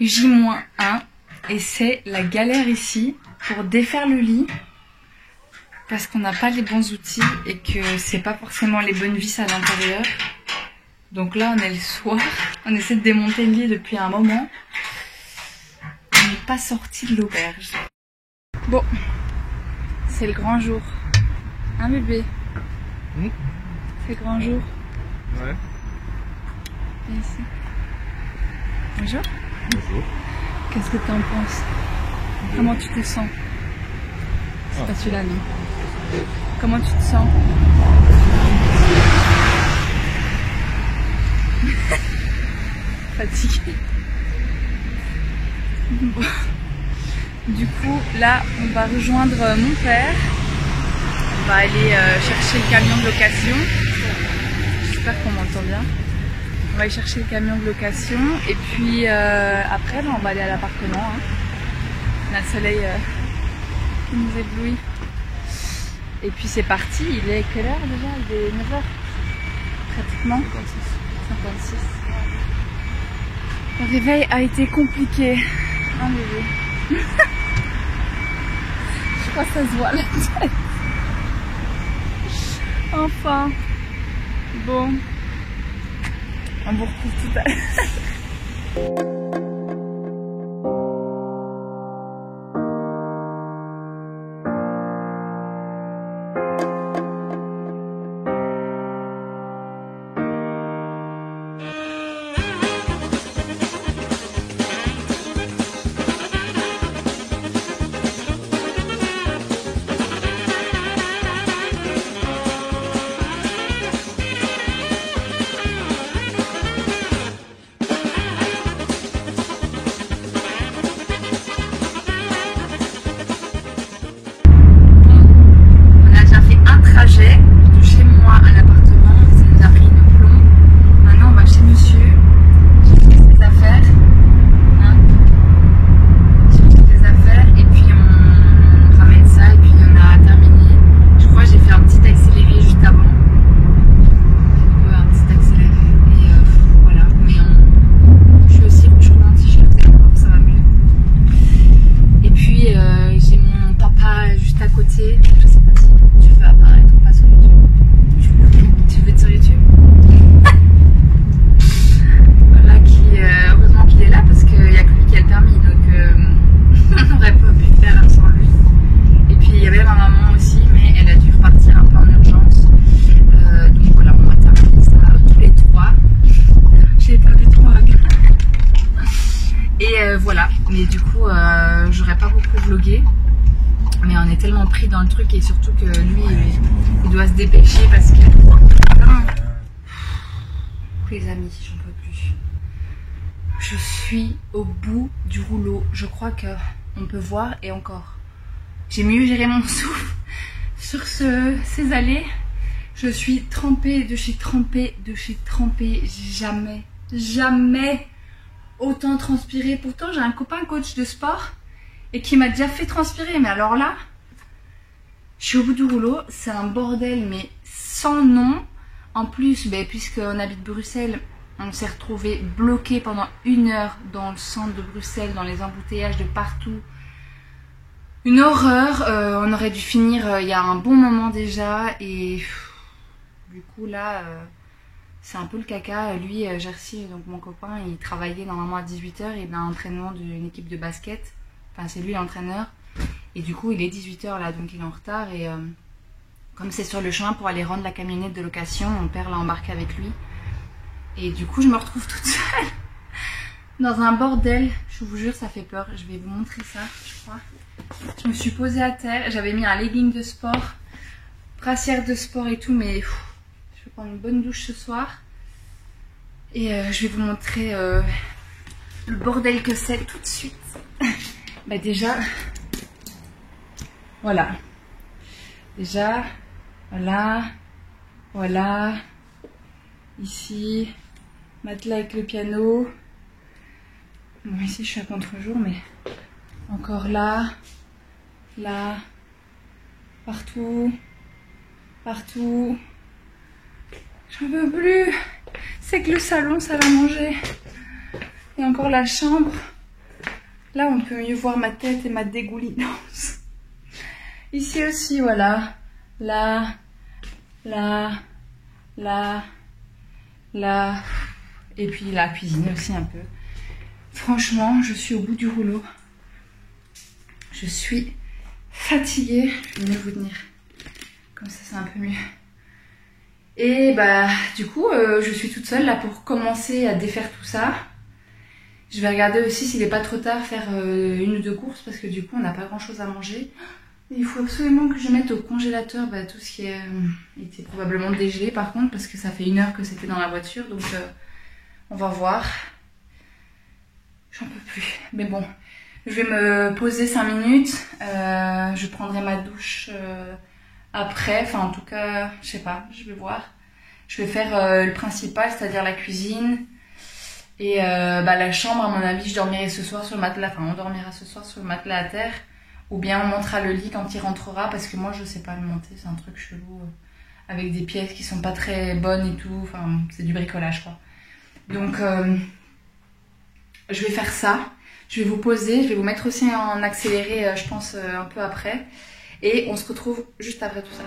J-1 et c'est la galère ici pour défaire le lit parce qu'on n'a pas les bons outils et que c'est pas forcément les bonnes vis à l'intérieur. Donc là on est le soir, on essaie de démonter le lit depuis un moment. On n'est pas sorti de l'auberge. Bon, c'est le grand jour. Hein bébé? C'est le grand jour. Ouais. Viens ici. Bonjour. Bonjour. Qu'est-ce que tu en penses? Comment tu te sens? C'est pas celui-là, non? Comment tu te sens? Fatiguée. Bon. Du coup, là, on va rejoindre mon père. On va aller chercher le camion de location. J'espère qu'on m'entend bien. On va aller chercher le camion de location et puis après on va aller à l'appartement. Hein. On a le soleil qui nous éblouit. Et puis c'est parti, il est quelle heure déjà? Il est 9h pratiquement. 56. Le réveil a été compliqué. Hein bébé? Je crois que ça se voit la tête. Enfin. Bon. On vous retrouve tout à l'heure. De chez moi à l'appartement, ça nous a pris une plombe. Maintenant on va chez monsieur, chercher ses affaires, hein, chercher des affaires et puis on ramène ça et puis on a terminé. Je crois que j'ai fait un petit accéléré juste avant, un petit accéléré et voilà. Mais je suis aussi rouge comme un t-shirt, ça va mieux. Et puis j'ai mon papa juste à côté. Je sais pas si tu veux apparaître. Tu veux être sur YouTube? Voilà, heureusement qu'il est là parce qu'il n'y a que lui qui a le permis, donc on n'aurait pas pu faire sans lui. Et puis il y avait ma maman aussi, mais elle a dû repartir un peu en urgence. Donc voilà, on va terminer ça tous les trois. J'ai pas vu trois. Et voilà, mais du coup, j'aurais pas beaucoup vlogué. Mais on est tellement pris dans le truc et surtout que lui, il doit se dépêcher parce que... Les amis, j'en peux plus. Je suis au bout du rouleau. Je crois qu'on peut voir et encore. J'ai mieux géré mon souffle sur ces allées. Je suis trempée de chez trempée de chez trempée. Jamais autant transpiré. Pourtant, j'ai un copain coach de sport et qui m'a déjà fait transpirer. Mais alors là, je suis au bout du rouleau. C'est un bordel, mais sans nom. En plus, puisqu'on habite Bruxelles, on s'est retrouvé bloqué pendant 1 heure dans le centre de Bruxelles, dans les embouteillages de partout. Une horreur. On aurait dû finir il y a un bon moment déjà. Et du coup là, c'est un peu le caca. Lui, Jersey, donc mon copain, il travaillait normalement à 18 h. Il a un entraînement d'une équipe de basket. Enfin, c'est lui l'entraîneur. Et du coup, il est 18 h là, donc il est en retard. Et comme c'est sur le chemin pour aller rendre la camionnette de location, mon père l'a embarqué avec lui. Et du coup, je me retrouve toute seule dans un bordel. Je vous jure, ça fait peur. Je vais vous montrer ça, je crois. Je me suis posée à terre. J'avais mis un legging de sport, brassière de sport et tout, mais je vais prendre une bonne douche ce soir. Et je vais vous montrer le bordel que c'est tout de suite. Déjà, voilà. Déjà, voilà. Ici, matelas avec le piano. Bon, ici, je suis à contre-jour, mais encore là, partout. J'en peux plus. C'est que le salon, ça va manger. Et encore la chambre. Là, on peut mieux voir ma tête et ma dégoulinance. Ici aussi, voilà. Là, là, là, là. Et puis la cuisine aussi un peu. Franchement, je suis au bout du rouleau. Je suis fatiguée. Je vais mieux vous tenir. Comme ça, c'est un peu mieux. Et bah, du coup, je suis toute seule là pour commencer à défaire tout ça. Je vais regarder aussi s'il n'est pas trop tard faire une ou deux courses parce que du coup, on n'a pas grand chose à manger. Il faut absolument que je mette au congélateur tout ce qui était probablement dégelé par contre parce que ça fait 1 heure que c'était dans la voiture. Donc, on va voir. J'en peux plus. Mais bon, je vais me poser 5 minutes. Je prendrai ma douche après. Enfin, en tout cas, je sais pas, je vais voir. Je vais faire le principal, c'est-à-dire la cuisine. Et la chambre, à mon avis, je dormirai ce soir sur le matelas. Enfin, on dormira ce soir sur le matelas à terre. Ou bien on montera le lit quand il rentrera. Parce que moi, je sais pas le monter. C'est un truc chelou. Avec des pièces qui sont pas très bonnes et tout. Enfin, c'est du bricolage, quoi. Donc, je vais faire ça. Je vais vous poser. Je vais vous mettre aussi en accéléré, je pense, un peu après. Et on se retrouve juste après tout ça.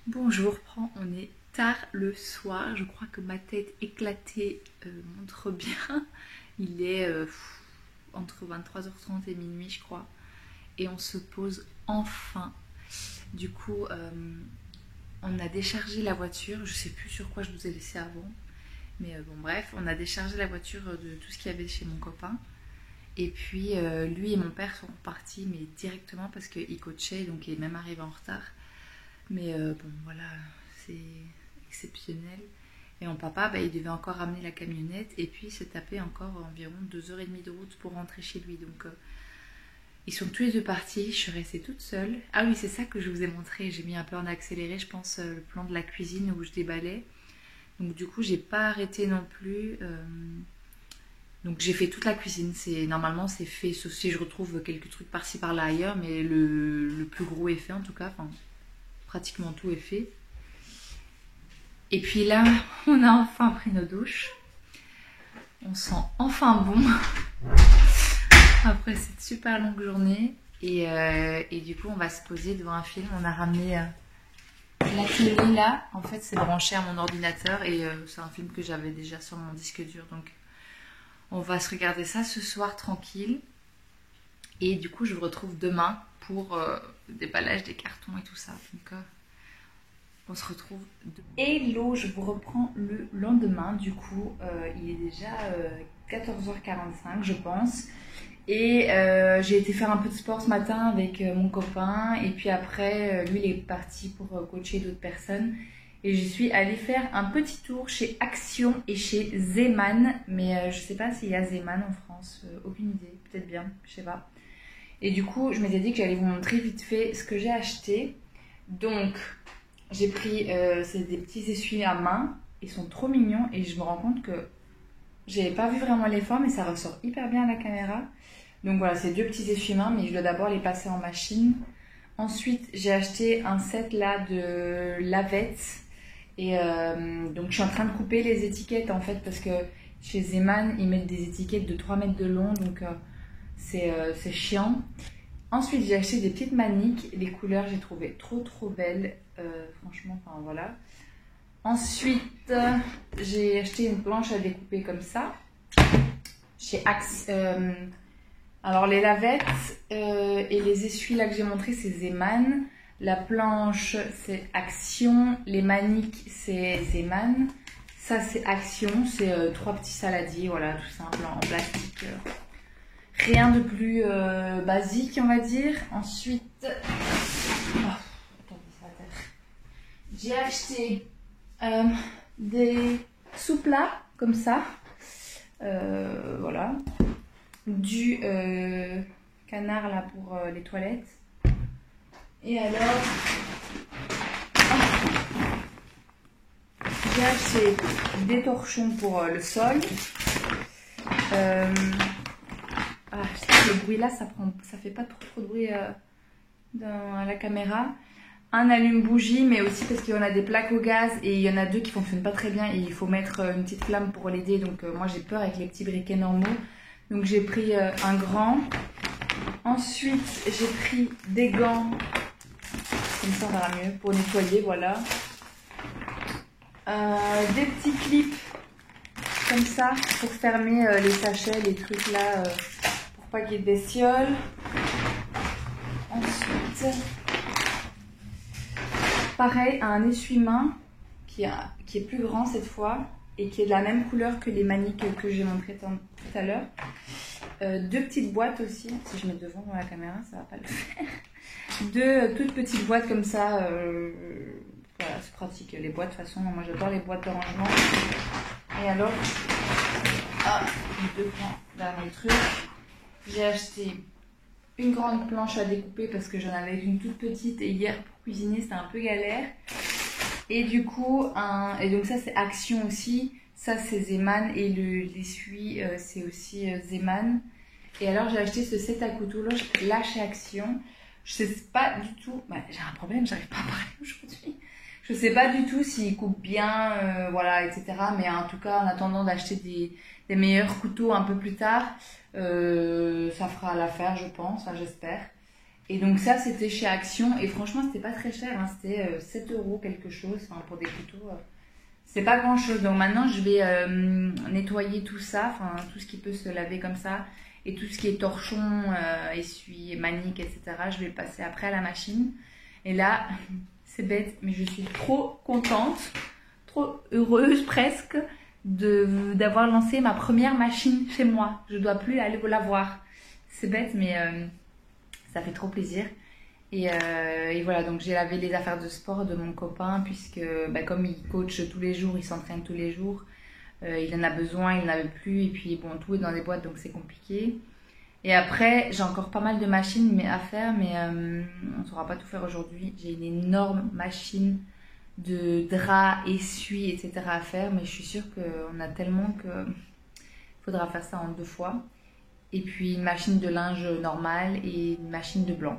Bon, je vous reprends, on est tard le soir, je crois que ma tête éclatée montre bien. Il est entre 23h30 et minuit, je crois. Et on se pose enfin. Du coup, on a déchargé la voiture, je sais plus sur quoi je vous ai laissé avant. Mais bon, bref, on a déchargé la voiture de tout ce qu'il y avait chez mon copain. Et puis, lui et mon père sont repartis, mais directement parce qu'il coachait, donc il est même arrivé en retard. Mais bon, voilà, c'est exceptionnel. Et mon papa, il devait encore ramener la camionnette et puis il s'est tapé encore environ 2h30 de route pour rentrer chez lui. Donc, ils sont tous les deux partis, je suis restée toute seule. Ah oui, c'est ça que je vous ai montré. J'ai mis un peu en accéléré, je pense, le plan de la cuisine où je déballais. Donc, du coup, j'ai pas arrêté non plus. Donc, j'ai fait toute la cuisine. Normalement, c'est fait, sauf si je retrouve quelques trucs par-ci par-là ailleurs. Mais le plus gros est fait en tout cas. Enfin, pratiquement tout est fait. Et puis là, on a enfin pris nos douches. On sent enfin bon après cette super longue journée. Et du coup, on va se poser devant un film. On a ramené la télé là. En fait, c'est branché à mon ordinateur et c'est un film que j'avais déjà sur mon disque dur. Donc, on va se regarder ça ce soir tranquille. Et du coup, je vous retrouve demain pour le déballage des cartons et tout ça. Donc, on se retrouve demain. Hello, je vous reprends le lendemain. Du coup, il est déjà 14h45, je pense. Et j'ai été faire un peu de sport ce matin avec mon copain. Et puis après, lui, il est parti pour coacher d'autres personnes. Et je suis allée faire un petit tour chez Action et chez Zeman. Mais je sais pas s'il y a Zeman en France. Aucune idée. Peut-être bien, je sais pas. Et du coup, je m'étais dit que j'allais vous montrer vite fait ce que j'ai acheté. Donc, j'ai pris c'est des petits essuie à main. Ils sont trop mignons. Et je me rends compte que j'avais pas vu vraiment les formes. Et ça ressort hyper bien à la caméra. Donc voilà, c'est 2 petits essuie-mains. Mais je dois d'abord les passer en machine. Ensuite, j'ai acheté un set là de lavettes. Et donc, je suis en train de couper les étiquettes en fait. Parce que chez Zeman, ils mettent des étiquettes de 3 mètres de long. Donc, c'est chiant. Ensuite, j'ai acheté des petites maniques. Les couleurs, j'ai trouvé trop belles. Franchement, enfin voilà. Ensuite, j'ai acheté une planche à découper comme ça. Chez Axe. Alors, les lavettes et les essuies là que j'ai montré, c'est Zeman. La planche, c'est Action. Les maniques, c'est Zeman. Ça, c'est Action. C'est 3 petits saladiers. Voilà, tout simple en plastique. Rien de plus basique, on va dire. Ensuite, j'ai acheté des sous-plats comme ça. Voilà. Du canard là pour les toilettes. Et alors, j'ai acheté des torchons pour le sol. Ah, je sais que le bruit là, ça fait pas trop de bruit dans la caméra. Un allume-bougie, mais aussi parce qu'on a des plaques au gaz et il y en a deux qui fonctionnent pas très bien et il faut mettre une petite flamme pour l'aider. Donc moi j'ai peur avec les petits briquets normaux. Donc j'ai pris un grand. Ensuite j'ai pris des gants. Comme ça va mieux pour nettoyer, voilà. Des petits clips comme ça pour fermer les sachets, les trucs là, pour pas qu'il y ait des bestioles. Ensuite, pareil, un essuie-main qui est plus grand cette fois et qui est de la même couleur que les maniques que j'ai montré tout à l'heure. Deux petites boîtes aussi, si je mets devant dans la caméra ça va pas le faire. Deux toutes petites boîtes comme ça, voilà c'est pratique les boîtes de toute façon, moi j'adore les boîtes de rangement. Et alors, les deux grands derniers trucs, j'ai acheté une grande planche à découper parce que j'en avais une toute petite et hier pour cuisiner c'était un peu galère. Et du coup, et donc ça c'est Action aussi, ça c'est Zeman et l'essuie c'est aussi Zeman. Et alors j'ai acheté ce set à couteau là chez Action. Je sais pas du tout, j'ai un problème, j'arrive pas à parler aujourd'hui. Je sais pas du tout s'il coupe bien, voilà, etc. Mais en tout cas, en attendant d'acheter des meilleurs couteaux un peu plus tard, ça fera l'affaire, je pense, enfin, j'espère. Et donc ça, c'était chez Action. Et franchement, c'était pas très cher, hein, c'était 7 € quelque chose, enfin, pour des couteaux. C'est pas grand chose. Donc maintenant, je vais nettoyer tout ça, enfin, tout ce qui peut se laver comme ça. Et tout ce qui est torchon, essuie, manique, etc. Je vais le passer après à la machine. Et là... C'est bête, mais je suis trop contente, trop heureuse presque d'avoir lancé ma première machine chez moi. Je ne dois plus aller la voir. C'est bête, mais ça fait trop plaisir. Et voilà, donc j'ai lavé les affaires de sport de mon copain, puisque comme il coach tous les jours, il s'entraîne tous les jours, il en a besoin, il n'en avait plus, et puis bon, tout est dans les boîtes, donc c'est compliqué. Et après, j'ai encore pas mal de machines à faire, mais on ne saura pas tout faire aujourd'hui. J'ai une énorme machine de draps, essuie, etc. à faire, mais je suis sûre qu'on a tellement qu'il faudra faire ça en 2 fois. Et puis une machine de linge normale et une machine de blanc.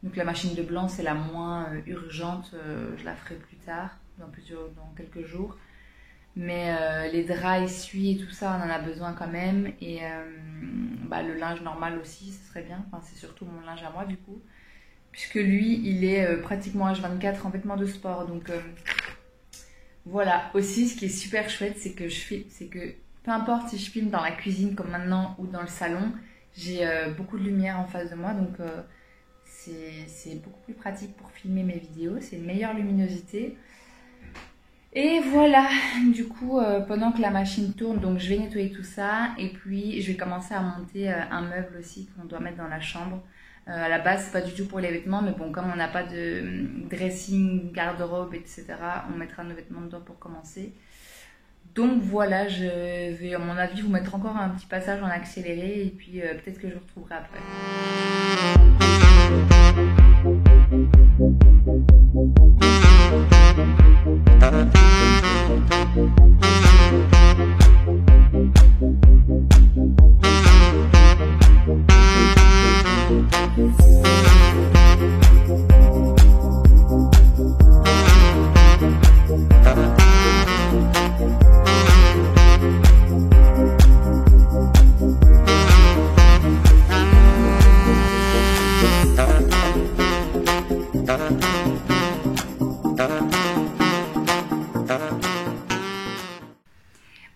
Donc la machine de blanc, c'est la moins urgente, je la ferai plus tard, dans quelques jours. Mais les draps, essuie et tout ça, on en a besoin quand même. Et le linge normal aussi, ce serait bien. Enfin, c'est surtout mon linge à moi du coup. Puisque lui, il est pratiquement H24 en vêtements de sport. Donc voilà. Aussi, ce qui est super chouette, c'est que peu importe si je filme dans la cuisine comme maintenant ou dans le salon, j'ai beaucoup de lumière en face de moi. Donc c'est beaucoup plus pratique pour filmer mes vidéos. C'est une meilleure luminosité. Et voilà, du coup, pendant que la machine tourne, donc je vais nettoyer tout ça et puis je vais commencer à monter un meuble aussi qu'on doit mettre dans la chambre. À la base, c'est pas du tout pour les vêtements, mais bon, comme on n'a pas de dressing, garde-robe, etc., on mettra nos vêtements dedans pour commencer. Donc voilà, je vais à mon avis vous mettre encore un petit passage en accéléré et puis peut-être que je vous retrouverai après.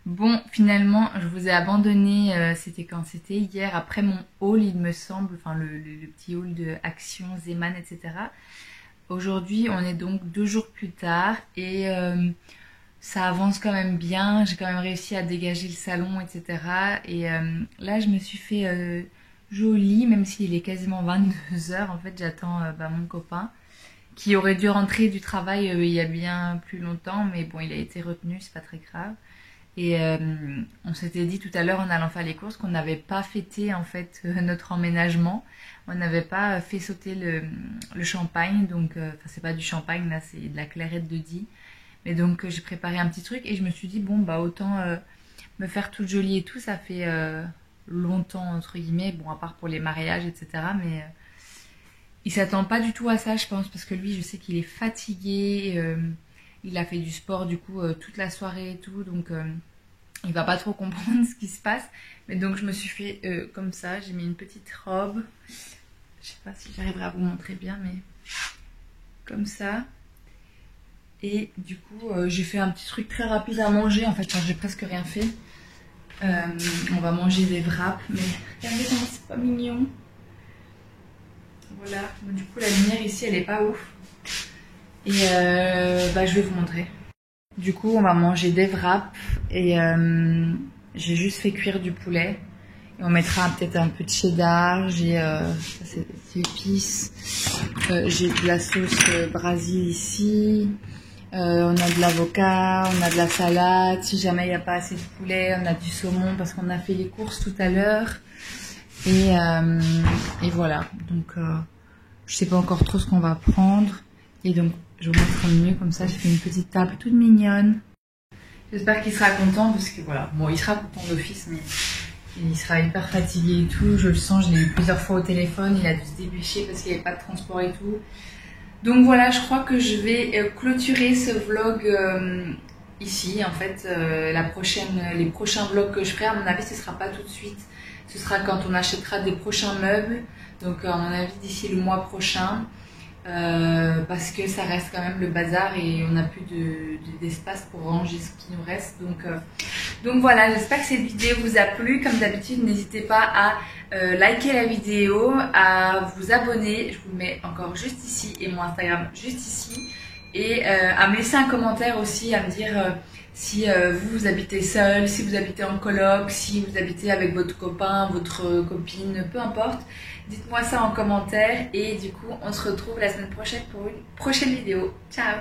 Bon, finalement, je vous ai abandonné, c'était quand c'était hier, après mon haul, il me semble, enfin le petit haul de Action, Zeman, etc. Aujourd'hui, on est donc 2 jours plus tard et ça avance quand même bien, j'ai quand même réussi à dégager le salon, etc. Et là, je me suis fait jolie, même s'il est quasiment 22 h, en fait, j'attends mon copain, qui aurait dû rentrer du travail il y a bien plus longtemps, mais bon, il a été retenu, c'est pas très grave. Et on s'était dit tout à l'heure en allant faire les courses qu'on n'avait pas fêté en fait notre emménagement. On n'avait pas fait sauter le champagne, donc c'est pas du champagne là, c'est de la clairette de Die. Mais donc j'ai préparé un petit truc et je me suis dit bon bah autant me faire toute jolie et tout, ça fait longtemps entre guillemets, bon à part pour les mariages etc. Mais il s'attend pas du tout à ça je pense, parce que lui je sais qu'il est fatigué, il a fait du sport du coup toute la soirée et tout, donc il va pas trop comprendre ce qui se passe. Mais donc je me suis fait comme ça, j'ai mis une petite robe, je sais pas si j'arriverai à vous montrer bien, mais comme ça. Et du coup j'ai fait un petit truc très rapide à manger, en fait j'ai presque rien fait. On va manger des wraps, mais regardez comment c'est pas mignon. Voilà, du coup la lumière ici elle est pas ouf. Et je vais vous montrer. Du coup on va manger des wraps et j'ai juste fait cuire du poulet. Et on mettra peut-être un peu de cheddar, j'ai des épices, j'ai de la sauce Brasil ici, on a de l'avocat, on a de la salade, si jamais il n'y a pas assez de poulet, on a du saumon parce qu'on a fait les courses tout à l'heure. Et voilà, donc je sais pas encore trop ce qu'on va prendre. Et donc je vous montre mieux, comme ça j'ai fait une petite table toute mignonne. J'espère qu'il sera content parce que voilà, bon il sera content d'office mais il sera hyper fatigué et tout, je le sens, je l'ai eu plusieurs fois au téléphone, il a dû se dépêcher parce qu'il n'y avait pas de transport et tout. Donc voilà, je crois que je vais clôturer ce vlog ici. En fait, les prochains vlogs que je ferai, à mon avis, ce sera pas tout de suite. Ce sera quand on achètera des prochains meubles. Donc à mon avis, d'ici le mois prochain. Parce que ça reste quand même le bazar et on n'a plus d'espace pour ranger ce qui nous reste. Donc voilà, j'espère que cette vidéo vous a plu. Comme d'habitude, n'hésitez pas à liker la vidéo, à vous abonner. Je vous le mets encore juste ici et mon Instagram juste ici. Et à me laisser un commentaire aussi, à me dire si vous habitez seul, si vous habitez en coloc, si vous habitez avec votre copain, votre copine, peu importe. Dites-moi ça en commentaire et du coup on se retrouve la semaine prochaine pour une prochaine vidéo. Ciao!